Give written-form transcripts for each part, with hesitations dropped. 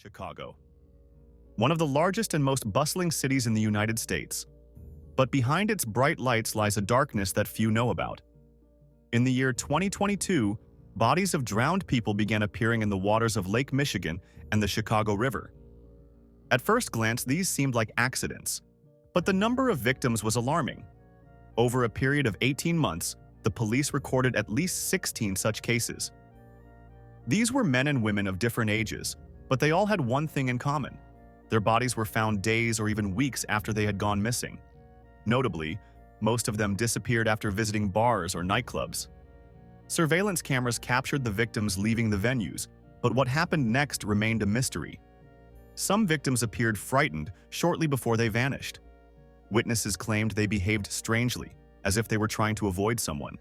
Chicago, one of the largest and most bustling cities in the United States. But behind its bright lights lies a darkness that few know about. In the year 2022, bodies of drowned people began appearing in the waters of Lake Michigan and the Chicago River. At first glance, these seemed like accidents, but the number of victims was alarming. Over a period of 18 months, the police recorded at least 16 such cases. These were men and women of different ages, but they all had one thing in common. Their bodies were found days or even weeks after they had gone missing. Notably, most of them disappeared after visiting bars or nightclubs. Surveillance cameras captured the victims leaving the venues, but what happened next remained a mystery. Some victims appeared frightened shortly before they vanished. Witnesses claimed they behaved strangely, as if they were trying to avoid someone.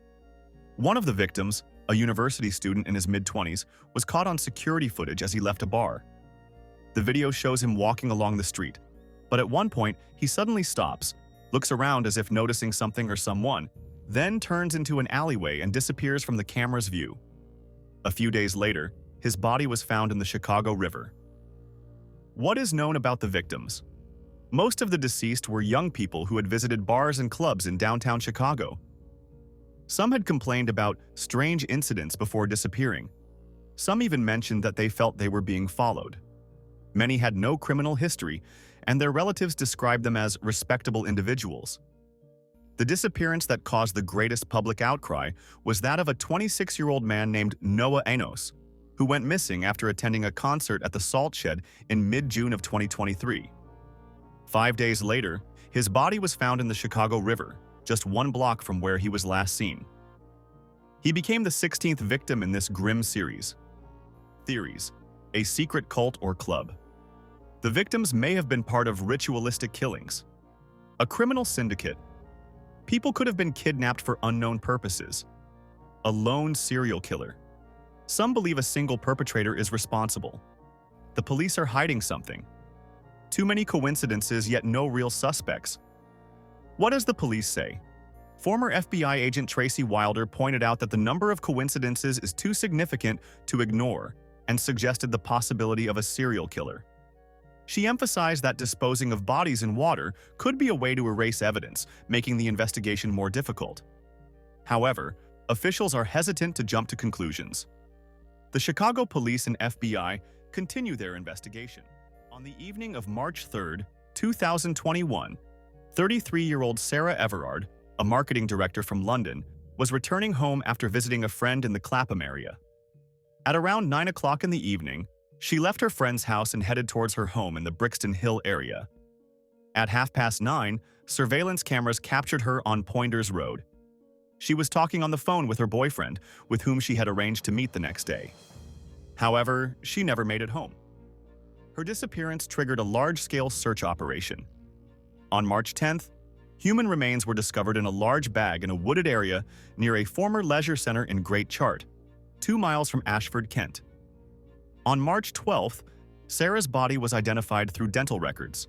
One of the victims, a university student in his mid-20s, was caught on security footage as he left a bar. The video shows him walking along the street, but at one point he suddenly stops, looks around as if noticing something or someone, then turns into an alleyway and disappears from the camera's view. A few days later, his body was found in the Chicago River. What is known about the victims? Most of the deceased were young people who had visited bars and clubs in downtown Chicago. Some had complained about strange incidents before disappearing. Some even mentioned that they felt they were being followed. Many had no criminal history, and their relatives described them as respectable individuals. The disappearance that caused the greatest public outcry was that of a 26-year-old man named Noah Enos, who went missing after attending a concert at the Salt Shed in mid-June of 2023. 5 days later, his body was found in the Chicago River, just 1 block from where he was last seen. He became the 16th victim in this grim series. Theories: a secret cult or club. The victims may have been part of ritualistic killings. A criminal syndicate. People could have been kidnapped for unknown purposes. A lone serial killer. Some believe a single perpetrator is responsible. The police are hiding something. Too many coincidences, yet no real suspects. What does the police say? Former FBI agent Tracy Wilder pointed out that the number of coincidences is too significant to ignore and suggested the possibility of a serial killer. She emphasized that disposing of bodies in water could be a way to erase evidence, making the investigation more difficult. However, officials are hesitant to jump to conclusions. The Chicago police and FBI continue their investigation. On the evening of March 3, 2021, 33-year-old Sarah Everard, a marketing director from London, was returning home after visiting a friend in the Clapham area. At around 9 o'clock in the evening, she left her friend's house and headed towards her home in the Brixton Hill area. At 9:30, surveillance cameras captured her on Poinders Road. She was talking on the phone with her boyfriend, with whom she had arranged to meet the next day. However, she never made it home. Her disappearance triggered a large-scale search operation. On March 10th, human remains were discovered in a large bag in a wooded area near a former leisure center in Great Chart, 2 miles from Ashford, Kent. On March 12th, Sarah's body was identified through dental records.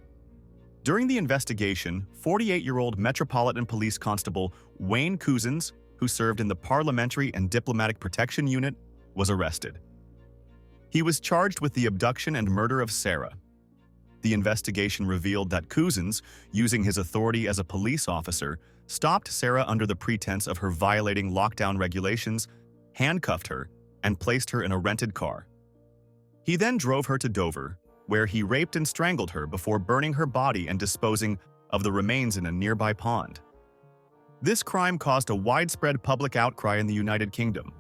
During the investigation, 48-year-old Metropolitan Police Constable Wayne Couzens, who served in the Parliamentary and Diplomatic Protection Unit, was arrested. He was charged with the abduction and murder of Sarah. The investigation revealed that Couzens, using his authority as a police officer, stopped Sarah under the pretense of her violating lockdown regulations, handcuffed her, and placed her in a rented car. He then drove her to Dover, where he raped and strangled her before burning her body and disposing of the remains in a nearby pond. This crime caused a widespread public outcry in the United Kingdom.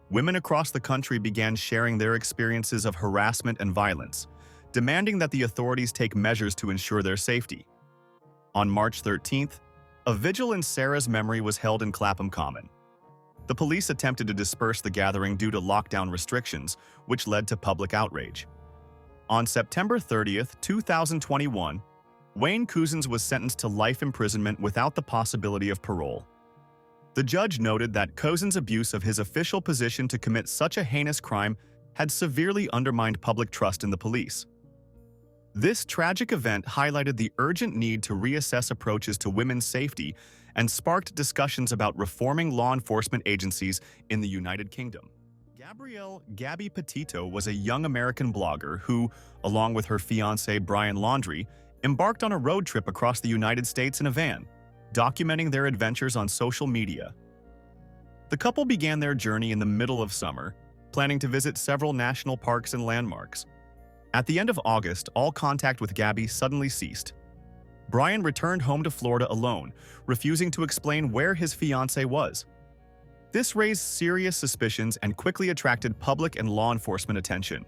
Women across the country began sharing their experiences of harassment and violence, demanding that the authorities take measures to ensure their safety. On March 13th, a vigil in Sarah's memory was held in Clapham Common. The police attempted to disperse the gathering due to lockdown restrictions, which led to public outrage. On September 30th, 2021, Wayne Couzens was sentenced to life imprisonment without the possibility of parole. The judge noted that Couzens' abuse of his official position to commit such a heinous crime had severely undermined public trust in the police. This tragic event highlighted the urgent need to reassess approaches to women's safety and sparked discussions about reforming law enforcement agencies in the United Kingdom. Gabby Petito was a young American blogger who, along with her fiancé Brian Laundrie, embarked on a road trip across the United States in a van, documenting their adventures on social media. The couple began their journey in the middle of summer, planning to visit several national parks and landmarks. At the end of August, all contact with Gabby suddenly ceased. Brian returned home to Florida alone, refusing to explain where his fiancée was. This raised serious suspicions and quickly attracted public and law enforcement attention.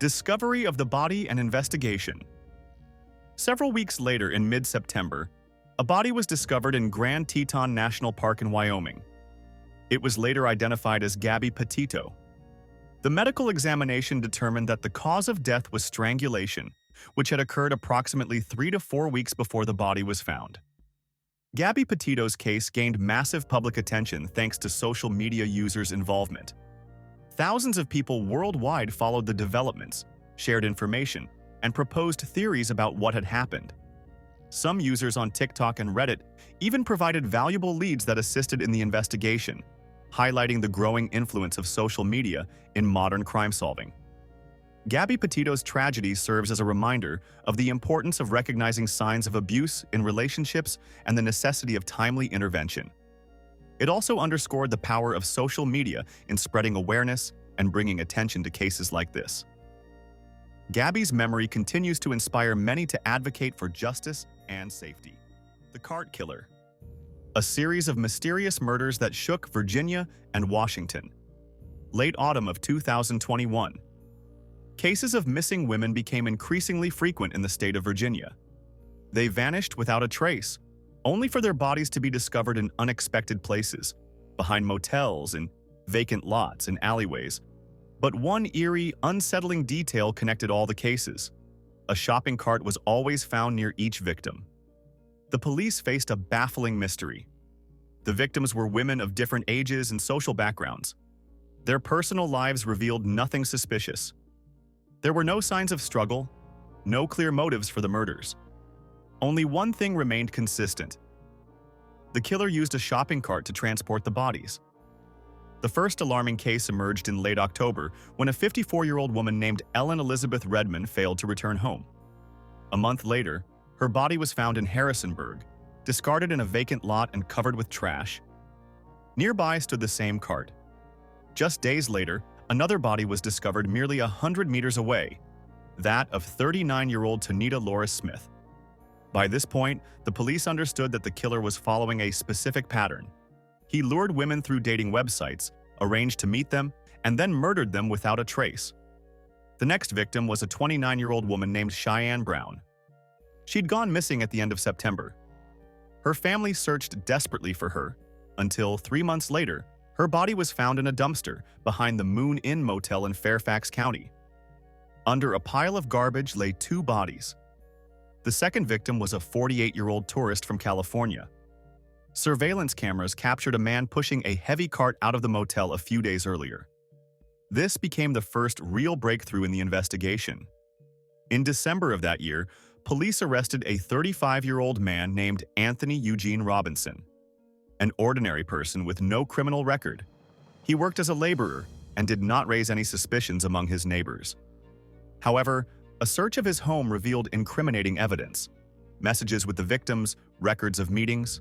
Discovery of the body and investigation. Several weeks later, in mid-September, a body was discovered in Grand Teton National Park in Wyoming. It was later identified as Gabby Petito. The medical examination determined that the cause of death was strangulation, which had occurred approximately 3 to 4 weeks before the body was found. Gabby Petito's case gained massive public attention thanks to social media users' involvement. Thousands of people worldwide followed the developments, shared information, and proposed theories about what had happened. Some users on TikTok and Reddit even provided valuable leads that assisted in the investigation, highlighting the growing influence of social media in modern crime solving. Gabby Petito's tragedy serves as a reminder of the importance of recognizing signs of abuse in relationships and the necessity of timely intervention. It also underscored the power of social media in spreading awareness and bringing attention to cases like this. Gabby's memory continues to inspire many to advocate for justice and safety. The Cart Killer. A series of mysterious murders that shook Virginia and Washington. Late autumn of 2021. Cases of missing women became increasingly frequent in the state of Virginia. They vanished without a trace, only for their bodies to be discovered in unexpected places, behind motels and vacant lots and alleyways. But one eerie, unsettling detail connected all the cases. A shopping cart was always found near each victim. The police faced a baffling mystery. The victims were women of different ages and social backgrounds. Their personal lives revealed nothing suspicious. There were no signs of struggle, no clear motives for the murders. Only one thing remained consistent. The killer used a shopping cart to transport the bodies. The first alarming case emerged in late October when a 54-year-old woman named Ellen Elizabeth Redmond failed to return home. A month later, her body was found in Harrisonburg, discarded in a vacant lot and covered with trash. Nearby stood the same cart. Just days later, another body was discovered merely 100 meters away, that of 39-year-old Tanita Loris Smith. By this point, the police understood that the killer was following a specific pattern. He lured women through dating websites, arranged to meet them, and then murdered them without a trace. The next victim was a 29-year-old woman named Cheyenne Brown. She'd gone missing at the end of September. Her family searched desperately for her, until 3 months later, her body was found in a dumpster behind the Moon Inn Motel in Fairfax County. Under a pile of garbage lay 2 bodies. The second victim was a 48-year-old tourist from California. Surveillance cameras captured a man pushing a heavy cart out of the motel a few days earlier. This became the first real breakthrough in the investigation. In December of that year, police arrested a 35-year-old man named Anthony Eugene Robinson, an ordinary person with no criminal record. He worked as a laborer and did not raise any suspicions among his neighbors. However, a search of his home revealed incriminating evidence: messages with the victims, records of meetings.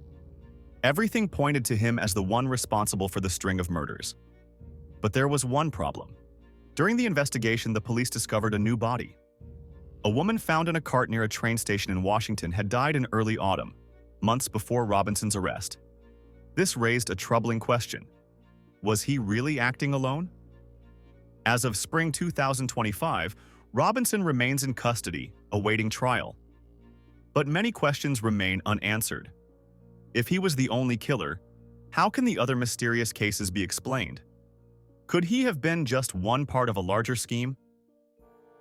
Everything pointed to him as the one responsible for the string of murders. But there was one problem. During the investigation, the police discovered a new body. A woman found in a cart near a train station in Washington had died in early autumn, months before Robinson's arrest. This raised a troubling question. Was he really acting alone? As of spring 2025, Robinson remains in custody, awaiting trial. But many questions remain unanswered. If he was the only killer, how can the other mysterious cases be explained? Could he have been just one part of a larger scheme?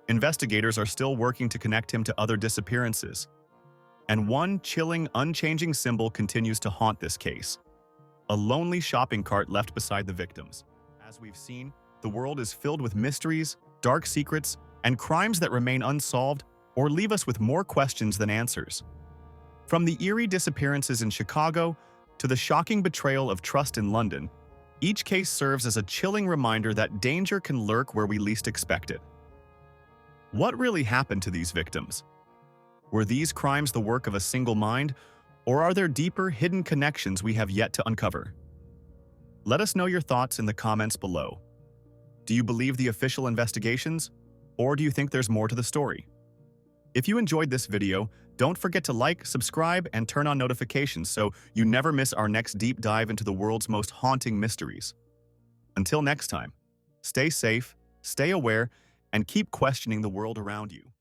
Investigators are still working to connect him to other disappearances. And one chilling, unchanging symbol continues to haunt this case: a lonely shopping cart left beside the victims. As we've seen, the world is filled with mysteries, dark secrets, and crimes that remain unsolved or leave us with more questions than answers. From the eerie disappearances in Chicago to the shocking betrayal of trust in London, Each case serves as a chilling reminder that danger can lurk where we least expect it. What really happened to these victims? Were these crimes the work of a single mind, or are there deeper, hidden connections we have yet to uncover? Let us know your thoughts in the comments below. Do you believe the official investigations, or do you think there's more to the story? If you enjoyed this video, don't forget to like, subscribe, and turn on notifications so you never miss our next deep dive into the world's most haunting mysteries. Until next time, stay safe, stay aware, and keep questioning the world around you.